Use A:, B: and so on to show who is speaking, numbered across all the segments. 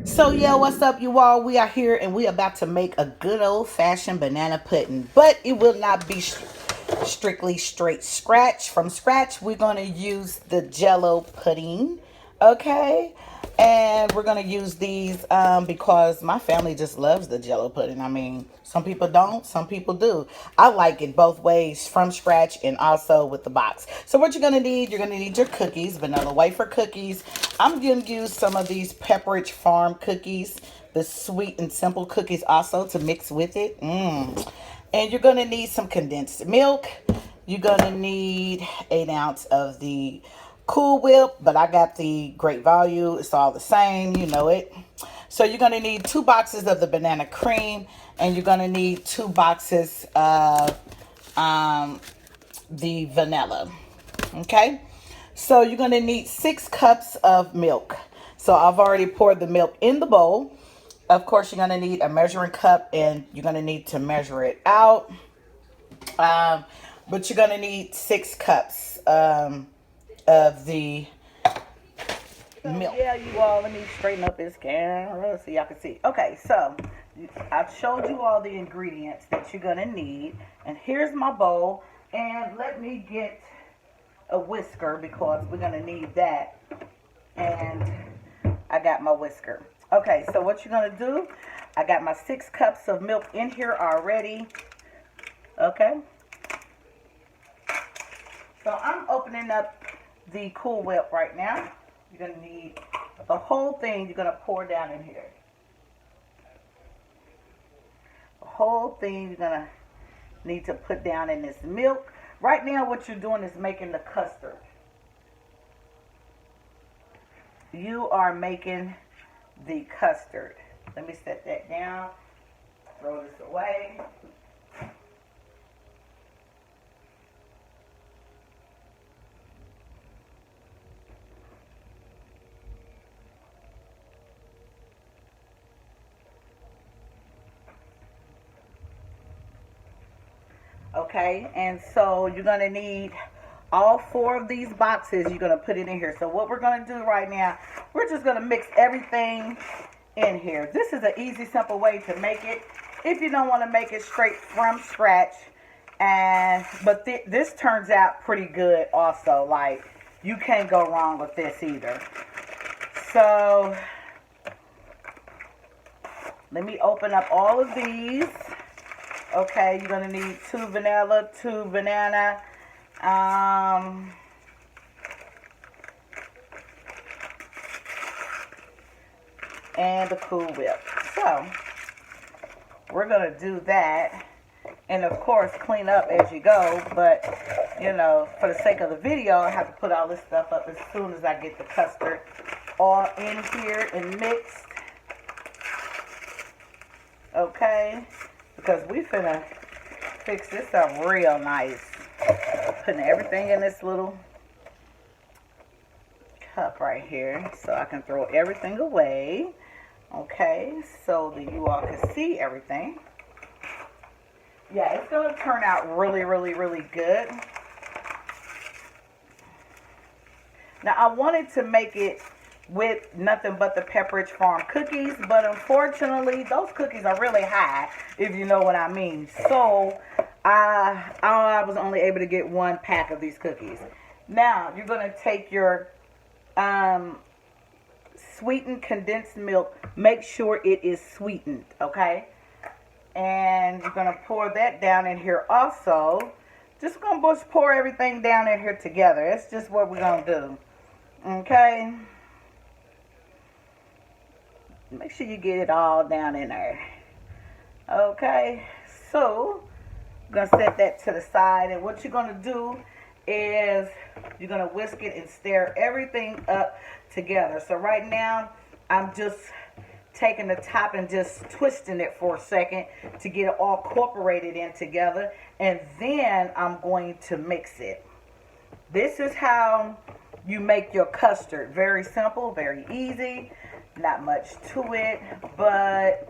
A: So yeah, what's up, you all? We are here and we about to make a good old-fashioned banana pudding, but it will not be strictly straight from scratch. We're going to use the Jello pudding, okay? And we're going to use these because my family just loves the Jello pudding. I mean, some people don't, some people do. I like it both ways, from scratch and also with the box. So what you're going to need, you're going to need your cookies, vanilla wafer cookies. I'm going to use some of these Pepperidge Farm cookies, the sweet and simple cookies also to mix with it. And you're going to need some condensed milk. You're going to need 8 ounces of the Cool Whip, but I got the Great Value. It's all the same, you know it. So you're going to need 2 boxes of the banana cream, and you're going to need 2 boxes of the vanilla. Okay? So you're going to need 6 cups of milk. So I've already poured the milk in the bowl. Of course, you're going to need a measuring cup, and you're going to need to measure it out. But you're going to need 6 cups of the milk. Yeah, you all, let me straighten up this camera so y'all can see. Okay, so I've showed you all the ingredients that you're going to need. And here's my bowl. And let me get a whisker because we're going to need that. And I got my whisker. Okay, so what you're going to do, I got my 6 cups of milk in here already. Okay. So I'm opening up the Cool Whip right now. You're going to need the whole thing you're going to pour down in here. The whole thing you're going to need to put down in this milk. Right now what you're doing is making the custard. You are making the custard. Let me set that down. Throw this away. Okay, and so you're going to need all 4 of these boxes. You're going to put it in here. So what we're going to do right now, we're just going to mix everything in here. This is an easy, simple way to make it if you don't want to make it straight from scratch. But this turns out pretty good also. Like, you can't go wrong with this either. So let me open up all of these. Okay, you're going to need 2 vanilla, 2 banana, and the Cool Whip. So, we're going to do that. And, of course, clean up as you go. But, you know, for the sake of the video, I have to put all this stuff up as soon as I get the custard all in here and mixed. Okay. Because we finna fix this up real nice. Putting everything in this little cup right here so I can throw everything away. Okay, so that you all can see everything. Yeah, it's going to turn out really, really, really good. Now, I wanted to make it with nothing but the Pepperidge Farm cookies, but unfortunately those cookies are really high, if you know what I mean. So I was only able to get 1 pack of these cookies. Now you're going to take your sweetened condensed milk. Make sure it is sweetened, okay? And you're going to pour that down in here also. Just going to pour everything down in here together. That's just what we're going to do, okay? Make sure you get it all down in there. Okay, so I'm going to set that to the side. And what you're going to do is you're going to whisk it and stir everything up together. So right now, I'm just taking the top and just twisting it for a second to get it all incorporated in together. And then I'm going to mix it. This is how you make your custard. Very simple, very easy. Not much to it, but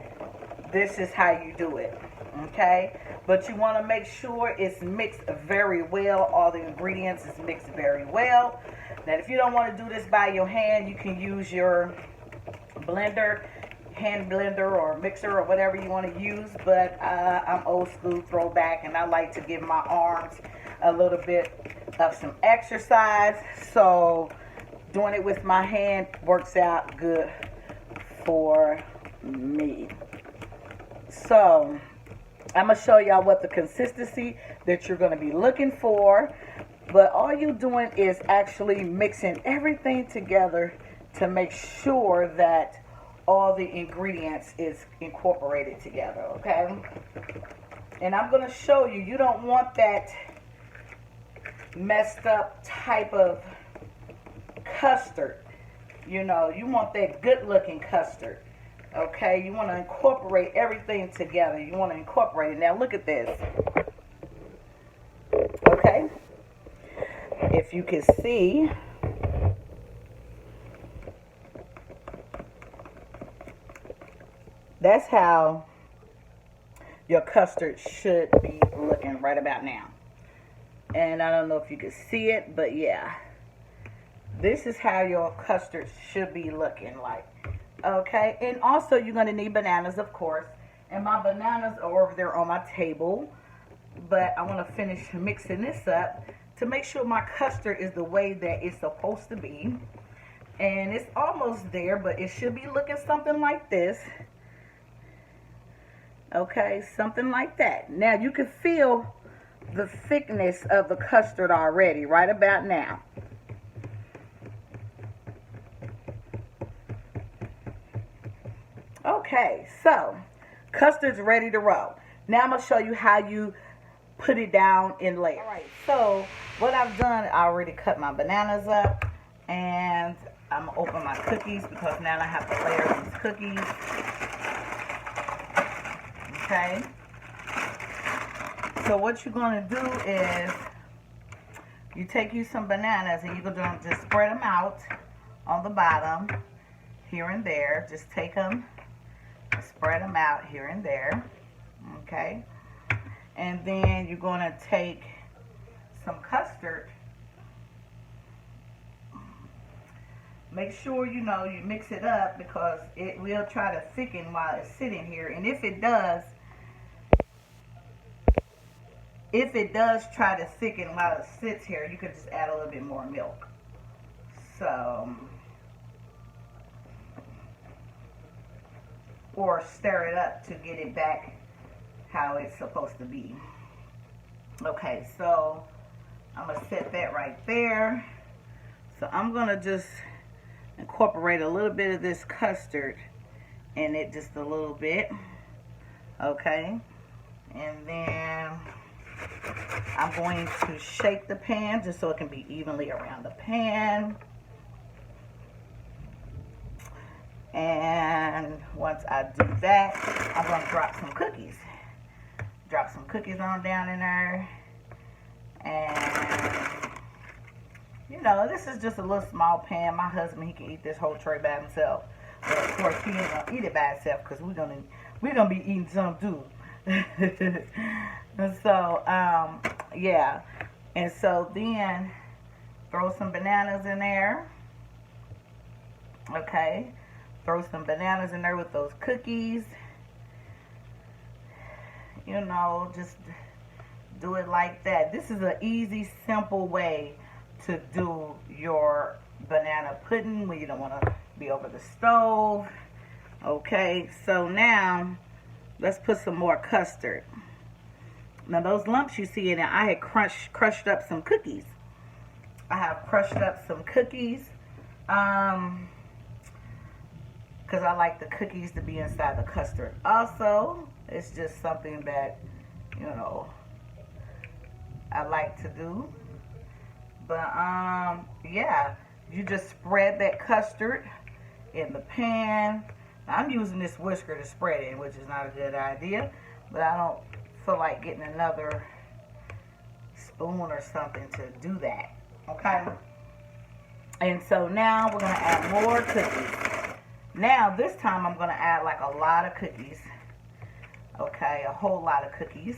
A: this is how you do it. Okay, but you want to make sure it's mixed very well. All the ingredients is mixed very well. Now, if you don't want to do this by your hand, you can use your blender, hand blender or mixer or whatever you want to use. But I'm old school throwback, and I like to give my arms a little bit of some exercise. So doing it with my hand works out good for me. So I'm going to show y'all what the consistency that you're going to be looking for. But all you're doing is actually mixing everything together to make sure that all the ingredients is incorporated together, okay? And I'm going to show you, you don't want that messed up type of custard. You know, you want that good looking custard. Okay, you want to incorporate everything together. You want to incorporate it. Now look at this. Okay, if you can see, that's how your custard should be looking right about now. And I don't know if you can see it, but yeah, this is how your custard should be looking like. Okay, and also you're going to need bananas, of course. And my bananas are over there on my table. But I want to finish mixing this up to make sure my custard is the way that it's supposed to be. And it's almost there, but it should be looking something like this. Okay, something like that. Now you can feel the thickness of the custard already right about now. Okay, so custard's ready to roll. Now I'm going to show you how you put it down in layers. All right, so what I've done, I already cut my bananas up, and I'm going to open my cookies because now I have to layer these cookies. Okay. So what you're going to do is you take you some bananas and you're going to just spread them out on the bottom here and there. Just take them, spread them out here and there. Okay. And then you're going to take some custard. Make sure, you know, you mix it up because it will try to thicken while it's sitting here. And if it does try to thicken while it sits here, you could just add a little bit more milk. So, or stir it up to get it back how it's supposed to be. Okay, so I'm going to set that right there. So I'm going to just incorporate a little bit of this custard in it, just a little bit. Okay, and then I'm going to shake the pan just so it can be evenly around the pan. And once I do that, I'm going to drop some cookies. Drop some cookies on down in there. And, you know, this is just a little small pan. My husband, he can eat this whole tray by himself. But, of course, he ain't going to eat it by himself because we're gonna be eating some, too. And so, yeah. And so then, throw some bananas in there. Okay. Throw some bananas in there with those cookies. You know, just do it like that. This is an easy, simple way to do your banana pudding when you don't want to be over the stove. Okay, so now let's put some more custard. Now those lumps you see in it, I had crushed up some cookies. I have crushed up some cookies because I like the cookies to be inside the custard. Also, it's just something that, you know, I like to do. But yeah, you just spread that custard in the pan. I'm using this whisker to spread it, which is not a good idea, but I don't feel like getting another spoon or something to do that. Okay, and so now we're going to add more cookies. Now this time I'm going to add like a lot of cookies. Okay, a whole lot of cookies.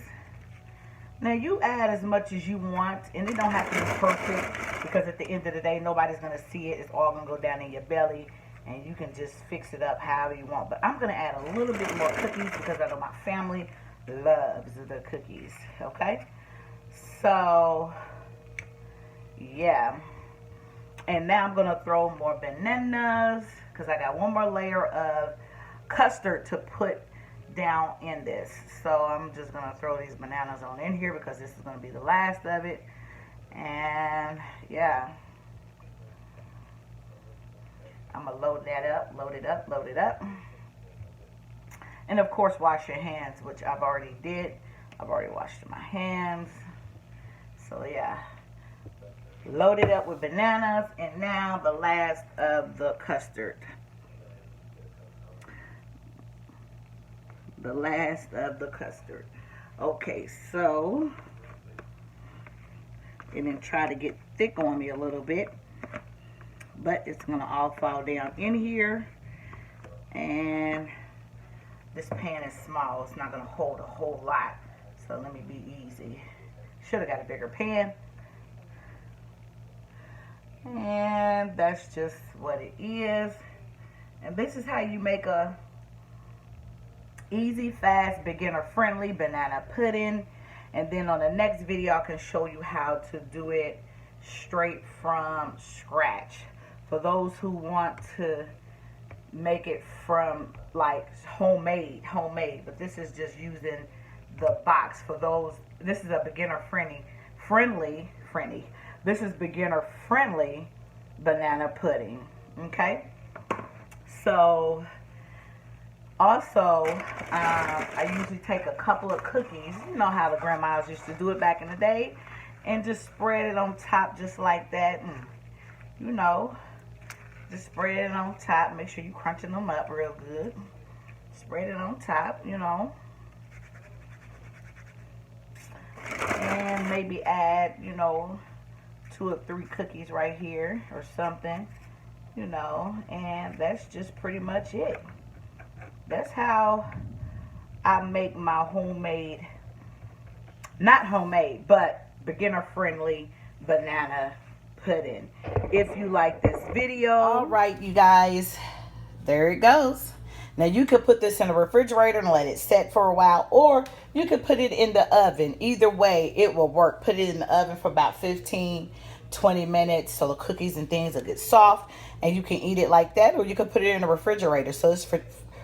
A: Now you add as much as you want, and it don't have to be perfect because at the end of the day, nobody's gonna see it. It's all gonna go down in your belly, and you can just fix it up however you want. But I'm gonna add a little bit more cookies because I know my family loves the cookies. Okay, so yeah, and now I'm gonna throw more bananas because I got one more layer of custard to put down in this. So I'm just gonna throw these bananas on in here because this is gonna be the last of it. And yeah, I'm gonna load that up, load it up, load it up. And of course wash your hands, which I've already did. I've already washed my hands. So yeah, load it up with bananas. And now the last of the custard. The last of the custard. Okay, so, and then try to get thick on me a little bit, but it's gonna all fall down in here. And this pan is small, it's not gonna hold a whole lot, so let me be easy. Should have got a bigger pan. And that's just what it is. And this is how you make a easy, fast, beginner-friendly banana pudding. And then on the next video, I can show you how to do it straight from scratch. For those who want to make it from like homemade, but this is just using the box. For those, this is a beginner-friendly, this is beginner-friendly banana pudding. Okay, so also, I usually take a couple of cookies, you know how the grandmas used to do it back in the day, and just spread it on top just like that. And, you know, just spread it on top. Make sure you're crunching them up real good. Spread it on top, you know. And maybe add, you know, 2 or 3 cookies right here or something, you know. And that's just pretty much it. That's how I make my homemade, not homemade, but beginner-friendly banana pudding. If you like this video. All right, you guys, there it goes. Now you could put this in the refrigerator and let it set for a while, or you could put it in the oven. Either way, it will work. Put it in the oven for about 15-20 minutes so the cookies and things will get soft, and you can eat it like that, or you could put it in the refrigerator. So it's for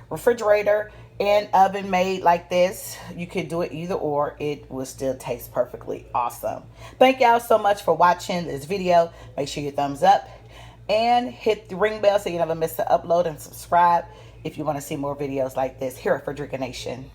A: refrigerator and oven made like this. You could do it either or. It will still taste perfectly awesome. Thank y'all so much for watching this video. Make sure you thumbs up and hit the ring bell so you never miss an upload, and subscribe if you want to see more videos like this here at Fredrica Nation.